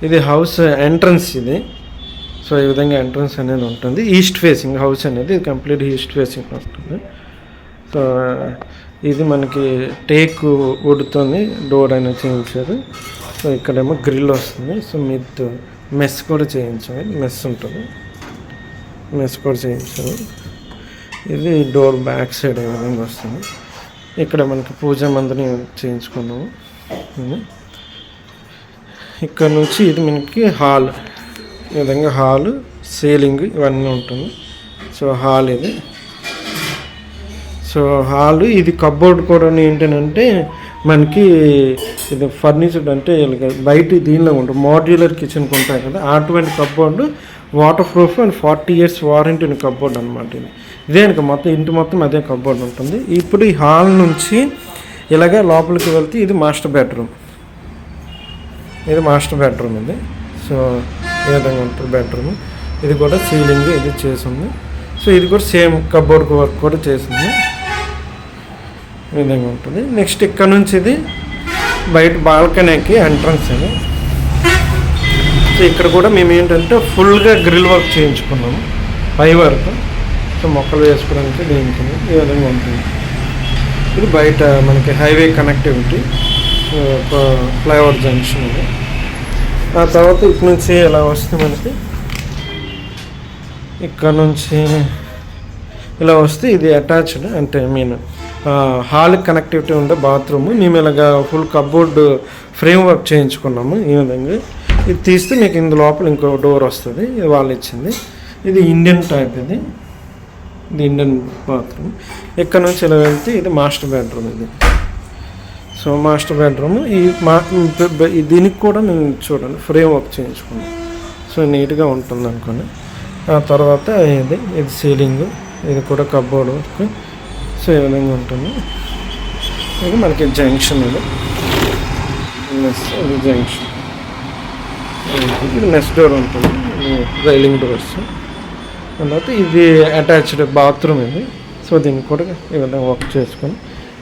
ఇది house entrance ఇది. So ఈ విధంగా ఎంట్రన్స్ అనేది ఉంటుంది. ఈస్ట్ ఫేసింగ్ హౌస్ అనేది ఇది కంప్లీట్ ఈస్ట్ ఫేసింగ్ ఉంటుంది. సో ఇది మనకి టేక్ వుడ్తోని డోర్ అనేది చేయించారు. సో ఇక్కడేమో గ్రిల్ వస్తుంది. సో మీతో మెస్ కూడా చేయించాము. మెస్ ఉంటుంది, మెస్ కూడా చేయించాము. ఇది డోర్ బ్యాక్ సైడ్ ఏ విధంగా వస్తుంది. ఇక్కడ మనకి పూజా మందిరం చేయించుకున్నాము. ఇక్కడ నుంచి ఇది మనకి హాల్, ఈ విధంగా హాల్, సీలింగ్ ఇవన్నీ ఉంటుంది. సో హాల్ ఇది. సో హాల్ ఇది కబోర్డ్ కూడా ఏంటంటే మనకి ఇది ఫర్నిచర్డ్ అంటే బయట దీనిలో ఉంటుంది. మోడ్యులర్ కిచెన్కి ఉంటాయి కదా, అటువంటి cupboard water proof and 40 years warranty cupboard అనమాట. ఇదే కనుక మొత్తం ఇంటి మొత్తం అదే కబోర్డ్ ఉంటుంది. ఇప్పుడు ఈ హాల్ నుంచి ఇలాగ లోపలికి వెళ్తే ఇది మాస్టర్ బెడ్రూమ్. ఇది మాస్టర్ బెడ్రూమ్ ఇది. సో ఏ విధంగా ఉంటుంది బెడ్రూమ్. ఇది కూడా సీలింగ్ ఇది చేసింది. సో ఇది కూడా సేమ్ కబోర్డ్ వర్క్ కూడా చేసింది. ఈ విధంగా ఉంటుంది. నెక్స్ట్ ఇక్కడ నుంచి ఇది బయట బాల్కనీకి ఎంట్రన్స్ ఇది. సో ఇక్కడ కూడా మేము ఏంటంటే ఫుల్గా గ్రిల్ వర్క్ చేయించుకున్నాము పై వరకు. సో మొక్కలు వేసుకోవడానికి దీనికి ఈ విధంగా ఉంటుంది. ఇది బయట మనకి హైవే కనెక్టివిటీ, ఫ్లైఓవర్ జంక్షన్ ఇది. ఆ తర్వాత ఇటు నుంచి ఇలా వస్తే మనకి ఇక్కడ నుంచి ఇలా వస్తే ఇది అటాచ్డ్ అంటే హాల్కి కనెక్టివిటీ ఉండే బాత్రూమ్. మేము ఇలాగా ఫుల్ కబోర్డ్ ఫ్రేమ్ వర్క్ చేయించుకున్నాము ఈ విధంగా. ఇది తీస్తే మీకు ఇందు లోపల ఇంకో డోర్ వస్తుంది. ఇది వాళ్ళు ఇచ్చింది. ఇది ఇండియన్ టైప్ ఇది ఇండియన్ బాత్రూమ్. ఇక్కడ నుంచి ఇలా వెళ్తే ఇది మాస్టర్ బెడ్రూమ్ ఇది. సో మాస్టర్ బెడ్రూమ్ ఈ దీనికి కూడా మేము చూడండి ఫ్రేమ్ వర్క్ చేయించుకున్నాం. సో నీట్గా ఉంటుంది అనుకోండి. ఆ తర్వాత ఇది సీలింగ్, ఇది కూడా కబోర్డ్ వర్క్. సో ఈ విధంగా ఉంటుంది. ఇది మనకి జంక్షన్ ఇది జంక్షన్. ఇది నెక్స్ట్ డోర్ ఉంటుంది, రైలింగ్ డోర్స్. తర్వాత ఇది అటాచ్డ్ బాత్రూమ్ ఇది. సో దీన్ని కూడా ఈ విధంగా వర్క్ చేసుకొని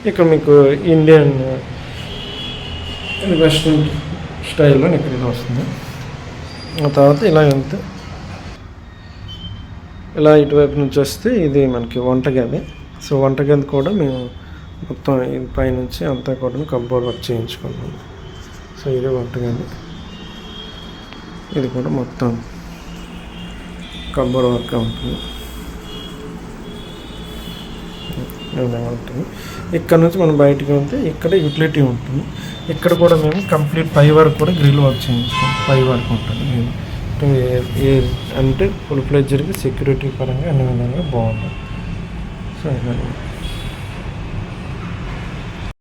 ఇక్కడ మీకు ఇండియన్ వెస్ట్రన్ స్టైల్లో ఇక్కడ ఇది వస్తుంది. ఆ తర్వాత ఇలా వెళ్తే ఇలా ఇటువైపు నుంచి వస్తే ఇది మనకి వంటగది. సో వంటగది కూడా మేము మొత్తం ఇది పైనుంచి అంతా కూడా కబోర్డ్ వర్క్ చేయించుకున్నాము. సో ఇది వంటగది. ఇది కూడా మొత్తం కబోర్డ్ వర్క్ ఉంటుంది. ఉంటుంది. ఇక్కడ నుంచి మనం బయటికి వెళ్తే ఇక్కడ యూటిలిటీ ఉంటుంది. ఇక్కడ కూడా మేము కంప్లీట్ పై వరకు కూడా గ్రిల్ వర్క్ చేయించుకుంటాం. పై వరకు ఉంటుంది అంటే ఫుల్ ఫ్లెడ్జ్డ్గా సెక్యూరిటీ పరంగా అన్ని విధంగా బాగుంటుంది. సో